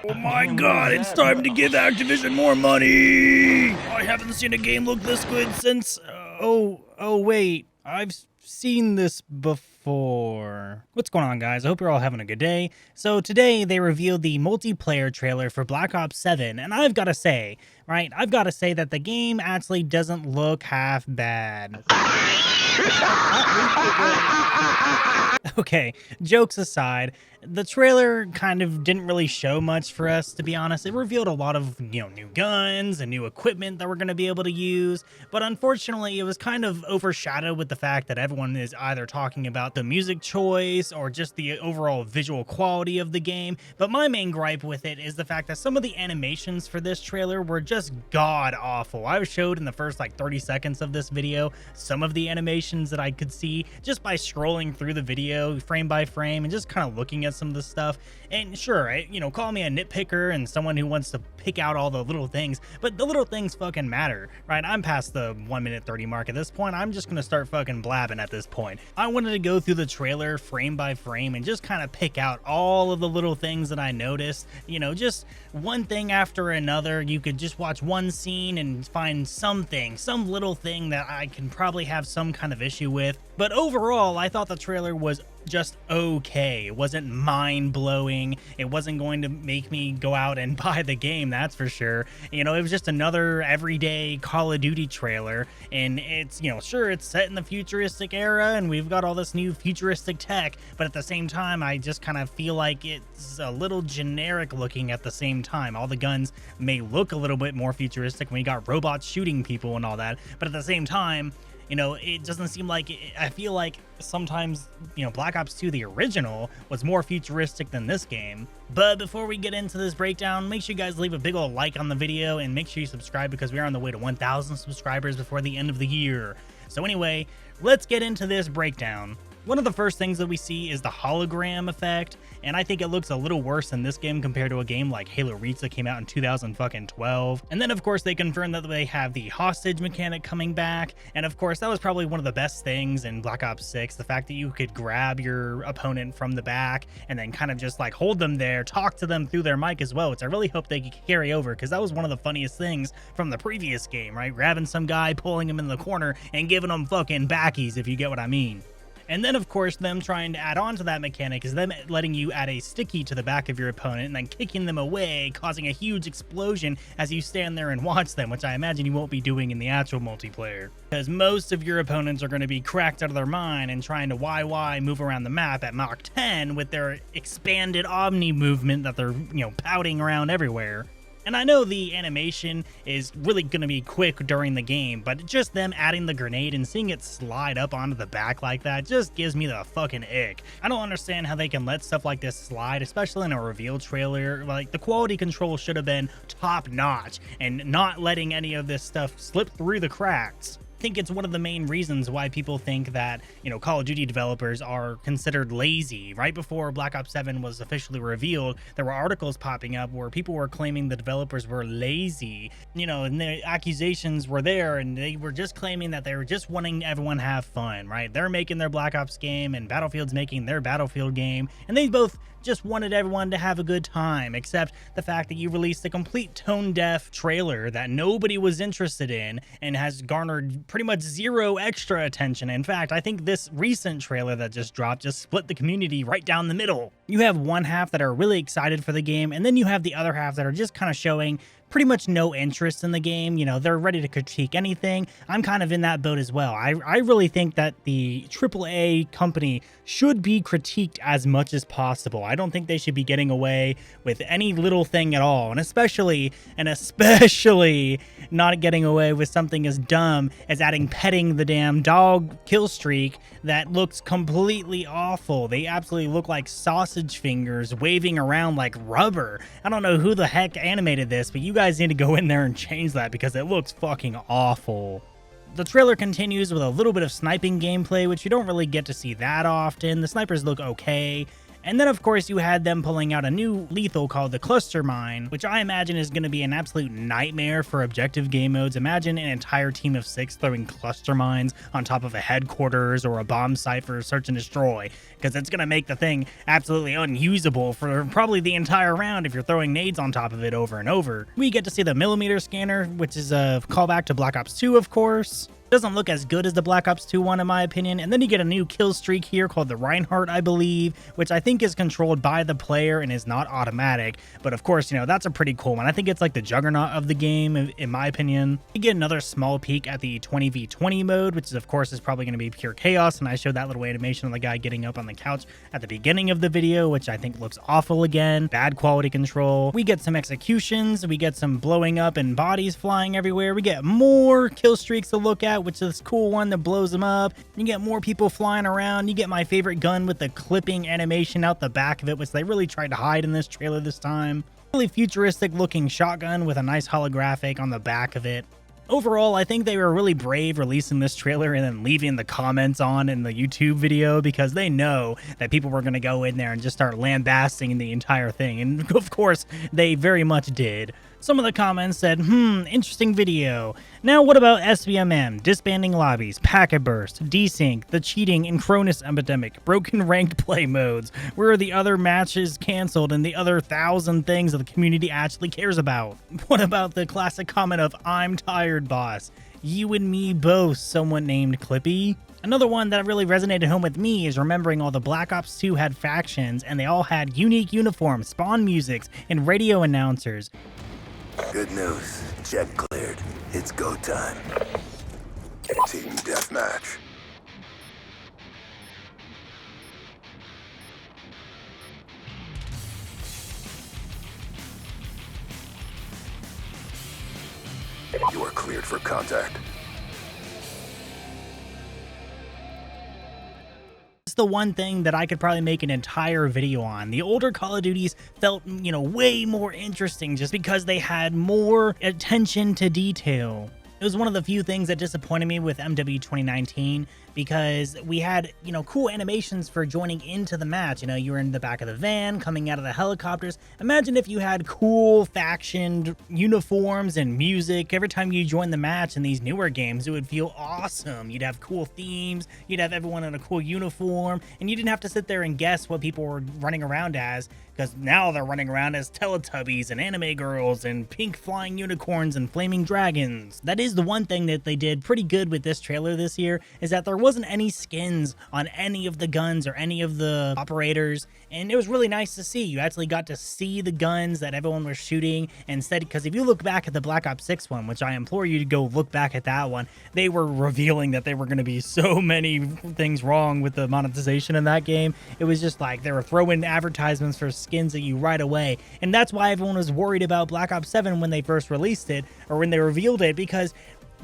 Oh my god, it's time to give Activision more money! I haven't seen a game look this good since... wait. I've seen this before. What's going on, guys? I hope you're all having a good day. So today they revealed the multiplayer trailer for Black Ops 7, and I've got to say, that the game actually doesn't look half bad. Okay, jokes aside, the trailer kind of didn't really show much for us, to be honest. It revealed a lot of, new guns and new equipment that we're going to be able to use, but unfortunately it was kind of overshadowed with the fact that everyone is either talking about the music choice or just the overall visual quality of the game. But my main gripe with it is the fact that some of the animations for this trailer were just god awful. I was showed in the first 30 seconds of this video some of the animations that I could see just by scrolling through the video frame by frame and just kind of looking at some of the stuff. And sure, call me a nitpicker and someone who wants to pick out all the little things, but the little things fucking matter, right? I'm past the 1 minute 30 mark at this point. I'm just gonna start fucking blabbing at this point. I wanted to go through the trailer frame by frame and just kind of pick out all of the little things that I noticed, just one thing after another. You could just watch one scene and find some little thing that I can probably have some kind of issue with. But overall, I thought the trailer was just okay. It wasn't mind-blowing. It wasn't going to make me go out and buy the game, that's for sure. It was just another everyday Call of Duty trailer, and it's, sure, it's set in the futuristic era and we've got all this new futuristic tech, but at the same time I just kind of feel like it's a little generic looking at the same time. All the guns may look a little bit more futuristic when you got robots shooting people and all that, but at the same time, it doesn't seem like it. I feel like sometimes, Black Ops 2, the original, was more futuristic than this game. But before we get into this breakdown, make sure you guys leave a big old like on the video and make sure you subscribe because we are on the way to 1,000 subscribers before the end of the year. So anyway, let's get into this breakdown. One of the first things that we see is the hologram effect, and I think it looks a little worse in this game compared to a game like Halo Reach that came out in 2012. And then of course they confirmed that they have the hostage mechanic coming back, and of course that was probably one of the best things in Black Ops 6, the fact that you could grab your opponent from the back and then kind of just hold them there, talk to them through their mic as well, which I really hope they could carry over because that was one of the funniest things from the previous game, right? Grabbing some guy, pulling him in the corner, and giving him fucking backies, if you get what I mean. And then, of course, them trying to add on to that mechanic is them letting you add a sticky to the back of your opponent and then kicking them away, causing a huge explosion as you stand there and watch them, which I imagine you won't be doing in the actual multiplayer. Because most of your opponents are going to be cracked out of their mind and trying to YY move around the map at Mach 10 with their expanded Omni movement that they're, pouting around everywhere. And I know the animation is really going to be quick during the game, but just them adding the grenade and seeing it slide up onto the back like that just gives me the fucking ick. I don't understand how they can let stuff like this slide, especially in a reveal trailer. The quality control should have been top notch and not letting any of this stuff slip through the cracks. I think it's one of the main reasons why people think that, Call of Duty developers are considered lazy. Right before Black Ops 7 was officially revealed, there were articles popping up where people were claiming the developers were lazy, and the accusations were there, and they were just claiming that they were just wanting everyone to have fun, right? They're making their Black Ops game and Battlefield's making their Battlefield game, and they both just wanted everyone to have a good time, except the fact that you released a complete tone-deaf trailer that nobody was interested in and has garnered pretty much zero extra attention. In fact, I think this recent trailer that just dropped just split the community right down the middle. You have one half that are really excited for the game, and then you have the other half that are just kind of showing pretty much no interest in the game. They're ready to critique anything. I'm kind of in that boat as well. I really think that the AAA company should be critiqued as much as possible. I don't think they should be getting away with any little thing at all, and especially not getting away with something as dumb as adding petting the damn dog kill streak that looks completely awful. They absolutely look like sausage fingers waving around like rubber. I don't know who the heck animated this, but you guys need to go in there and change that because it looks fucking awful. The trailer continues with a little bit of sniping gameplay, which you don't really get to see that often. The snipers look okay. And then, of course, you had them pulling out a new lethal called the cluster mine, which I imagine is going to be an absolute nightmare for objective game modes. Imagine an entire team of 6 throwing cluster mines on top of a headquarters or a bomb site for search and destroy, because it's going to make the thing absolutely unusable for probably the entire round if you're throwing nades on top of it over and over. We get to see the millimeter scanner, which is a callback to Black Ops 2, of course. Doesn't look as good as the Black Ops 2 one in my opinion. And then you get a new kill streak here called the Reinhardt, I believe, which I think is controlled by the player and is not automatic. But of course, you know, that's a pretty cool one. I think it's like the juggernaut of the game, in my opinion. You get another small peek at the 20v20 mode, which is, of course, is probably going to be pure chaos. And I showed that little animation of the guy getting up on the couch at the beginning of the video, which I think looks awful again. Bad quality control. We get some executions. We get some blowing up and bodies flying everywhere. We get more kill streaks to look at, which is this cool one that blows them up. You get more people flying around. You get my favorite gun with the clipping animation out the back of it, which they really tried to hide in this trailer this time. Really futuristic looking shotgun with a nice holographic on the back of it. Overall, I think they were really brave releasing this trailer and then leaving the comments on in the YouTube video, because they know that people were going to go in there and just start lambasting the entire thing. And of course, they very much did. Some of the comments said, interesting video. Now what about SBMM, disbanding lobbies, packet burst, desync, the cheating and Cronus epidemic, broken ranked play modes? Where are the other matches canceled and the other 1,000 things that the community actually cares about? What about the classic comment of, I'm tired, boss. You and me both, someone named Clippy? Another one that really resonated home with me is remembering all the Black Ops 2 had factions and they all had unique uniforms, spawn musics, and radio announcers. Good news. Check cleared. It's go time. Team deathmatch. You are cleared for contact. It's the one thing that I could probably make an entire video on. The older Call of Duties felt, you know, way more interesting just because they had more attention to detail. It was one of the few things that disappointed me with MW 2019, because we had, you know, cool animations for joining into the match. You know, you were in the back of the van, coming out of the helicopters. Imagine if you had cool factioned uniforms and music every time you joined the match in these newer games. It would feel awesome. You'd have cool themes, you'd have everyone in a cool uniform, and you didn't have to sit there and guess what people were running around as, because now they're running around as Teletubbies and anime girls and pink flying unicorns and flaming dragons. That is the one thing that they did pretty good with this trailer this year, is that there wasn't any skins on any of the guns or any of the operators, and it was really nice to see. You actually got to see the guns that everyone was shooting instead, because if you look back at the Black Ops 6 one, which I implore you to go look back at that one, they were revealing that there were going to be so many things wrong with the monetization in that game. It was just like they were throwing advertisements for skins at you right away, and that's why everyone was worried about Black Ops 7 when they first released it, or when they revealed it, because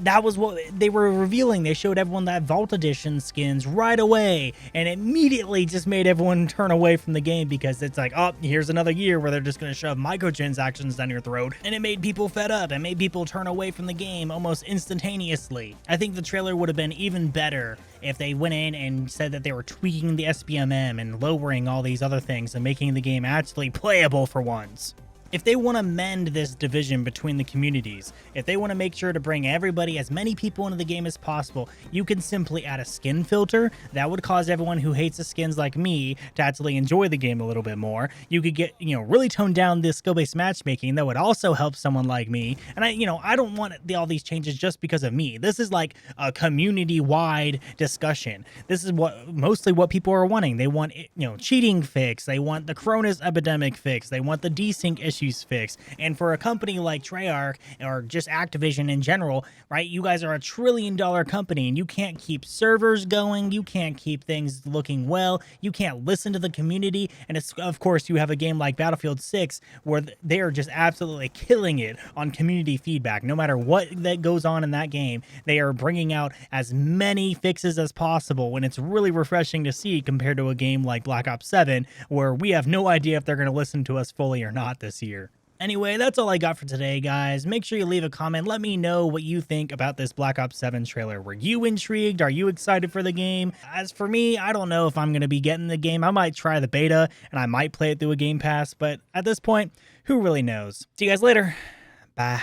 that was what they were revealing. They showed everyone that Vault Edition skins right away, and immediately just made everyone turn away from the game, because it's like, oh, here's another year where they're just going to shove microtransactions down your throat, and it made people fed up and made people turn away from the game almost instantaneously. I think the trailer would have been even better if they went in and said that they were tweaking the SBMM and lowering all these other things and making the game actually playable for once. If they want to mend this division between the communities, if they want to make sure to bring everybody, as many people into the game as possible, you can simply add a skin filter. That would cause everyone who hates the skins like me to actually enjoy the game a little bit more. You could get, you know, really tone down this skill-based matchmaking. That would also help someone like me. And I don't want all these changes just because of me. This is like a community-wide discussion. This is mostly what people are wanting. They want, cheating fix. They want the Cronus epidemic fix. They want the desync issues fixed. And for a company like Treyarch, or just Activision in general, right, you guys are a $1 trillion company, and you can't keep servers going, you can't keep things looking well, you can't listen to the community, and of course you have a game like Battlefield 6 where they are just absolutely killing it on community feedback. No matter what that goes on in that game, they are bringing out as many fixes as possible, and it's really refreshing to see compared to a game like Black Ops 7 where we have no idea if they're going to listen to us fully or not this year. Anyway, that's all I got for today, guys. Make sure you leave a comment. Let me know what you think about this Black Ops 7 trailer. Were you intrigued? Are you excited for the game? As for me, I don't know if I'm going to be getting the game. I might try the beta, and I might play it through a Game Pass, but at this point, who really knows? See you guys later. Bye.